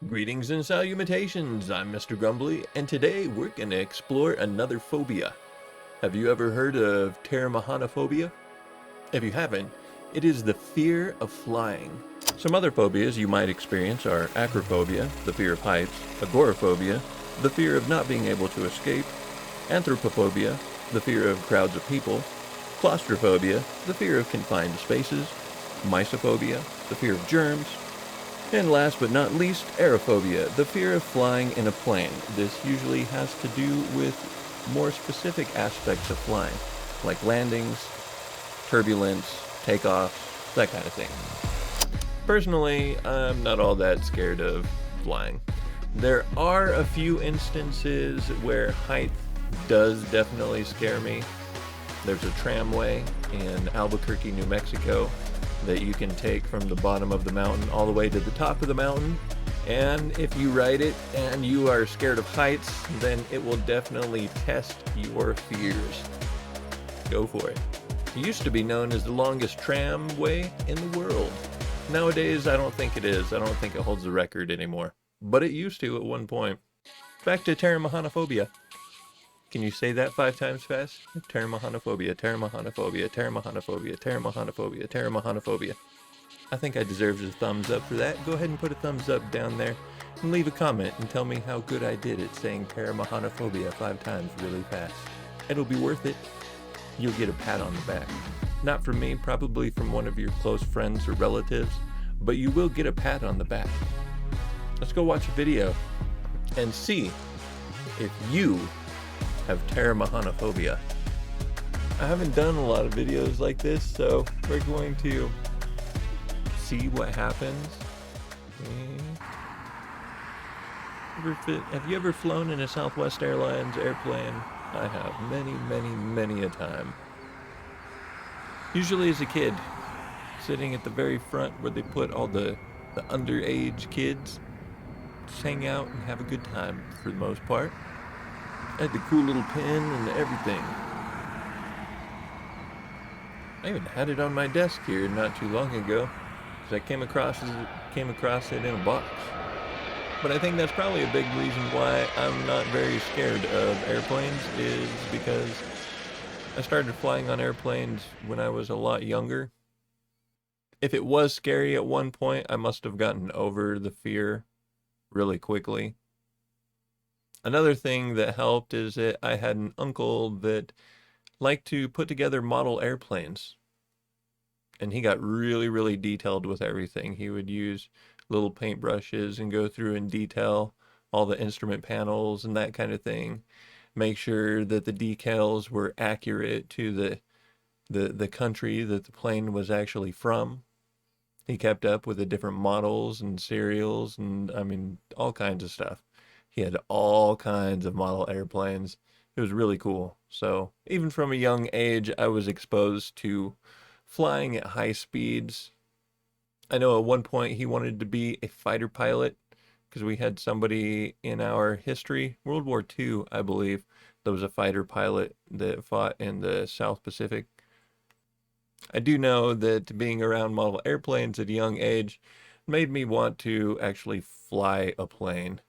Greetings and salutations, I'm Mr. Grumbly, and today we're going to explore another phobia. Have you ever heard of Pteromerhanophobia? If you haven't, it is the fear of flying. Some other phobias you might experience are acrophobia, the fear of heights, agoraphobia, the fear of not being able to escape, anthropophobia, the fear of crowds of people, claustrophobia, the fear of confined spaces, mysophobia, the fear of germs, and last but not least, aerophobia, the fear of flying in a plane. This usually has to do with more specific aspects of flying, like landings, turbulence, takeoffs, that kind of thing. Personally, I'm not all that scared of flying. There are a few instances where height does definitely scare me. There's a tramway in Albuquerque, New Mexico, that you can take from the bottom of the mountain all the way to the top of the mountain. And if you ride it and you are scared of heights, then it will definitely test your fears. Go for it. It used to be known as the longest tramway in the world. Nowadays, I don't think it is. I don't think it holds the record anymore. But it used to at one point. Back to Pteromerhanophobia. Can you say that 5 times fast? Pteromerhanophobia, Pteromerhanophobia, Pteromerhanophobia, Pteromerhanophobia, Pteromerhanophobia. I think I deserve a thumbs up for that. Go ahead and put a thumbs up down there and leave a comment and tell me how good I did at saying Pteromerhanophobia 5 times really fast. It'll be worth it. You'll get a pat on the back. Not from me, probably from one of your close friends or relatives, but you will get a pat on the back. Let's go watch a video and see if you have Pteromerhanophobia. I haven't done a lot of videos like this, so we're going to see what happens. Have you ever flown in a Southwest Airlines airplane? I have many a time. Usually as a kid, sitting at the very front where they put all the underage kids, just hang out and have a good time for the most part. I had the cool little pen and everything. I even had it on my desk here not too long ago, because I came across it in a box. But I think that's probably a big reason why I'm not very scared of airplanes, is because I started flying on airplanes when I was a lot younger. If it was scary at one point, I must have gotten over the fear really quickly. Another thing that helped is that I had an uncle that liked to put together model airplanes. And he got really detailed with everything. He would use little paintbrushes and go through and detail all the instrument panels and that kind of thing. Make sure that the decals were accurate to the country that the plane was actually from. He kept up with the different models and serials and, I mean, all kinds of stuff. He had all kinds of model airplanes. It was really cool. So even from a young age, I was exposed to flying at high speeds. I know at one point he wanted to be a fighter pilot because we had somebody in our history, World War II, I believe, there was a fighter pilot that fought in the South Pacific. I do know that being around model airplanes at a young age made me want to actually fly a plane.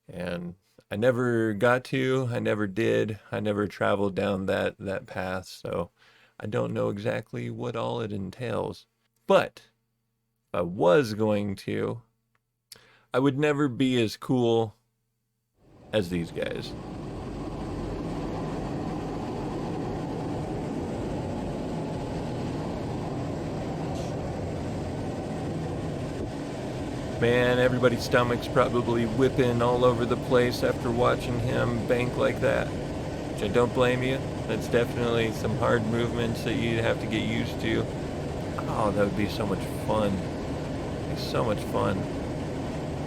And I never got to, I never did, I never traveled down that path, so I don't know exactly what all it entails. But if I was going to, I would never be as cool as these guys. Man, everybody's stomach's probably whipping all over the place after watching him bank like that. Which I don't blame you. That's definitely some hard movements that you'd have to get used to. Oh, that would be so much fun. It'd be so much fun.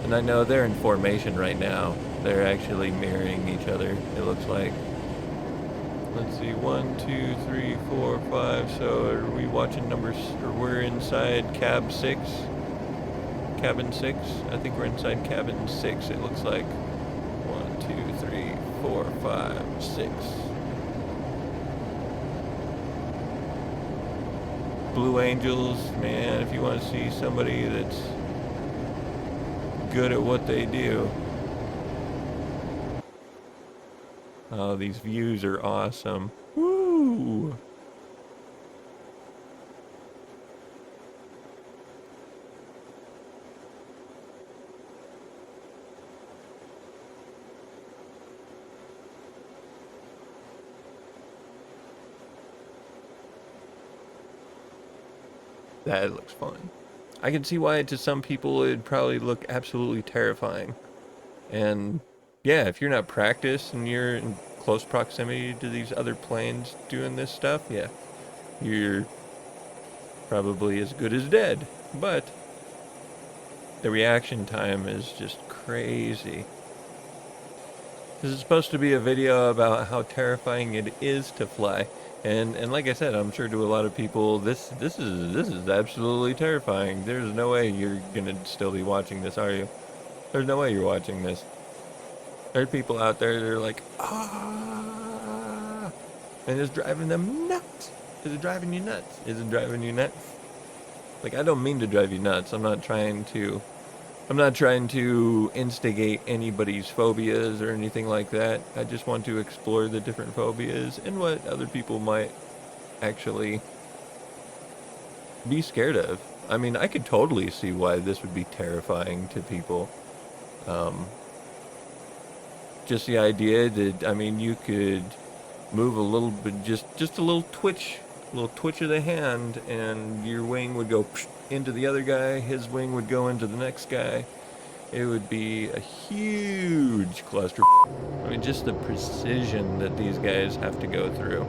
And I know they're in formation right now. They're actually mirroring each other, it looks like. Let's see, 1, 2, 3, 4, 5. So are we watching numbers, or we're inside cabin 6? I think we're inside cabin 6, it looks like. 1, 2, 3, 4, 5, 6. Blue Angels, man, if you want to see somebody that's good at what they do. Oh, these views are awesome. Woo! That looks fun. I can see why to some people it'd probably look absolutely terrifying. And yeah, if you're not practiced and you're in close proximity to these other planes doing this stuff, yeah, you're probably as good as dead. But the reaction time is just crazy. This is supposed to be a video about how terrifying it is to fly. And like I said, I'm sure to a lot of people this is absolutely terrifying. There's no way you're gonna still be watching this, are you? There's no way you're watching this. There are people out there that are like, ah, and it's driving them nuts. Is it driving you nuts? Is it driving you nuts? Like, I don't mean to drive you nuts. I'm not trying to instigate anybody's phobias or anything like that. I just want to explore the different phobias and what other people might actually be scared of. I mean, I could totally see why this would be terrifying to people. Just the idea that, I mean, you could move a little bit, just a little twitch of the hand, and your wing would go into the other guy, his wing would go into the next guy. It would be a huge cluster. I mean, just the precision that these guys have to go through.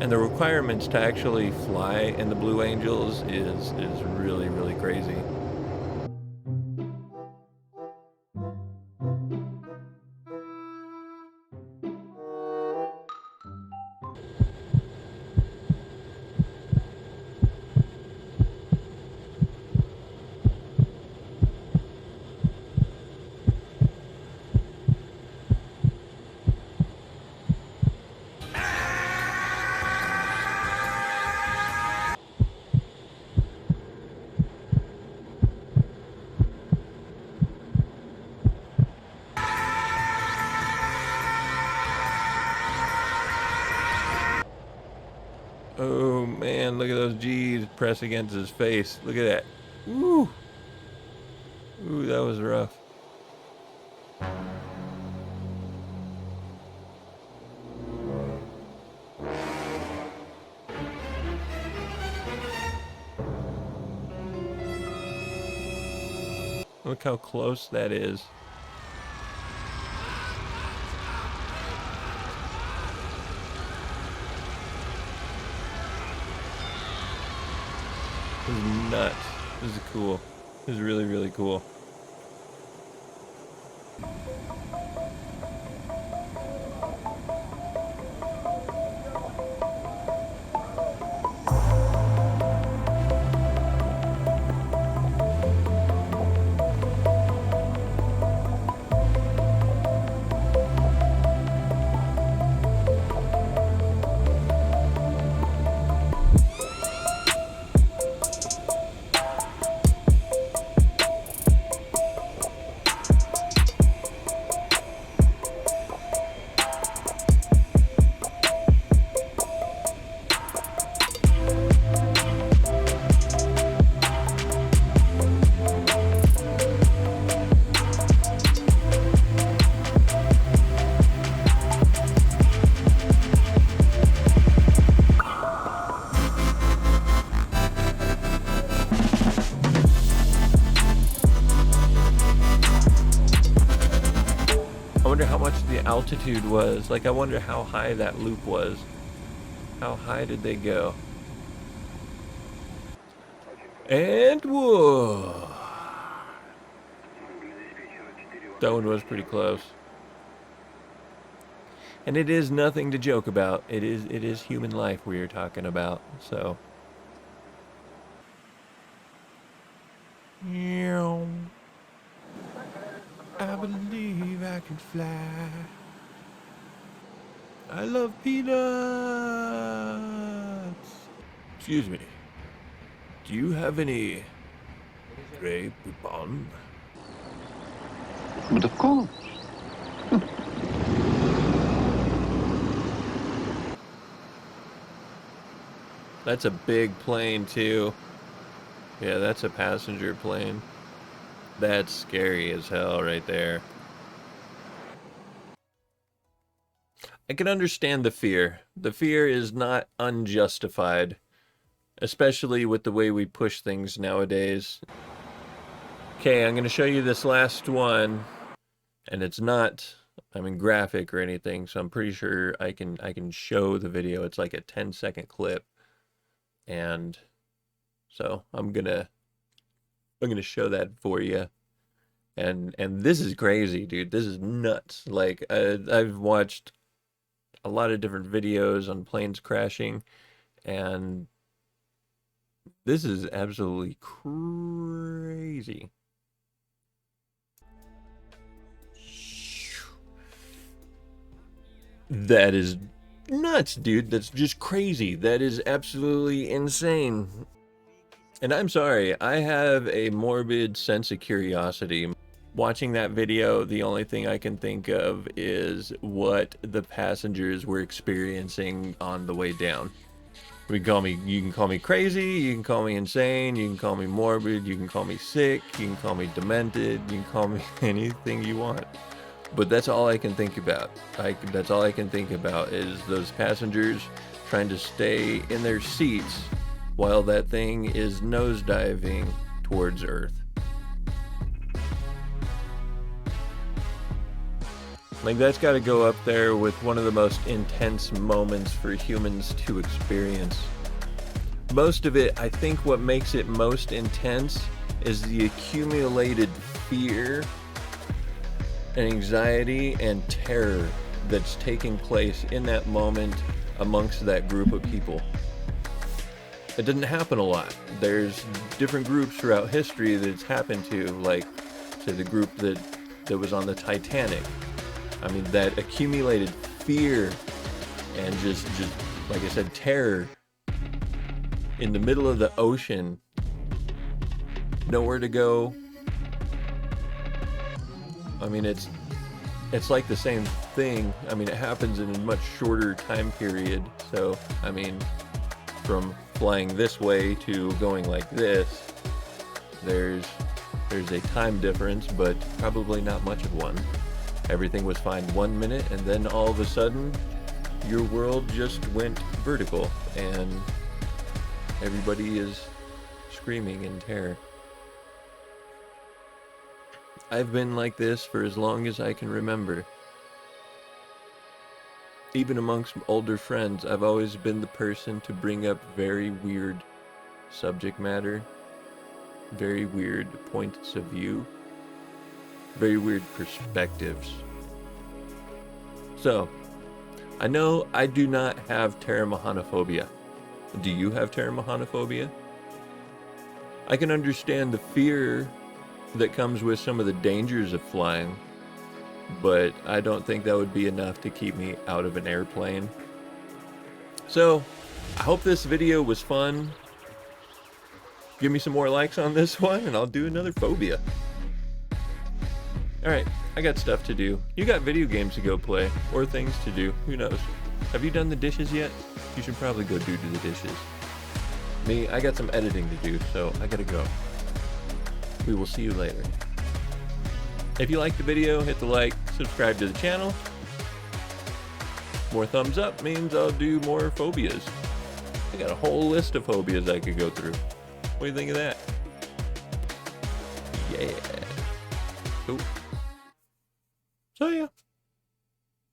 And the requirements to actually fly in the Blue Angels is really, really crazy. Oh man, look at those G's press against his face. Look at that. Ooh. Ooh, that was rough. Look how close that is. This is nuts. This is cool. This is really, really cool. I wonder how much the altitude was. Like, I wonder how high that loop was. How high did they go? And whoa! That one was pretty close. And it is nothing to joke about. It is human life we are talking about. So. I believe I can fly. I love peanuts. Excuse me. Do you have any Grey Poupon? But of course. That's a big plane too. Yeah, that's a passenger plane. That's scary as hell right there. I can understand the fear. The fear is not unjustified, especially with the way we push things nowadays. Okay, I'm going to show you this last one, and it's not, I mean, graphic or anything, so I'm pretty sure I can show the video. It's like a 10-second clip, and so I'm gonna show that for you. And this is crazy, dude. This is nuts. Like I've watched a lot of different videos on planes crashing, and this is absolutely crazy. That is nuts, dude. That's just crazy. That is absolutely insane. And I'm sorry, I have a morbid sense of curiosity. Watching that video, the only thing I can think of is what the passengers were experiencing on the way down. You can call me crazy, you can call me insane, you can call me morbid, you can call me sick, you can call me demented, you can call me anything you want. But that's all I can think about. That's all I can think about is those passengers trying to stay in their seats while that thing is nosediving towards Earth. Like, that's got to go up there with one of the most intense moments for humans to experience. Most of it, I think what makes it most intense is the accumulated fear and anxiety and terror that's taking place in that moment amongst that group of people. It doesn't happen a lot. There's different groups throughout history that it's happened to, like, say, the group that was on the Titanic. I mean, that accumulated fear and just like I said, terror in the middle of the ocean, nowhere to go. I mean, it's like the same thing. I mean, it happens in a much shorter time period. So, I mean, from flying this way to going like this, there's a time difference, but probably not much of one. Everything was fine 1 minute, and then all of a sudden, your world just went vertical, and everybody is screaming in terror. I've been like this for as long as I can remember. Even amongst older friends, I've always been the person to bring up very weird subject matter, very weird points of view, very weird perspectives. So, I know I do not have Pteromerhanophobia. Do you have Pteromerhanophobia? I can understand the fear that comes with some of the dangers of flying, but I don't think that would be enough to keep me out of an airplane. So, I hope this video was fun. Give me some more likes on this one, and I'll do another phobia. Alright, I got stuff to do. You got video games to go play, or things to do, who knows. Have you done the dishes yet? You should probably go do the dishes. Me, I got some editing to do, so I gotta go. We will see you later. If you liked the video, hit the like, subscribe to the channel. More thumbs up means I'll do more phobias. I got a whole list of phobias I could go through. What do you think of that? Yeah. Cool. So yeah.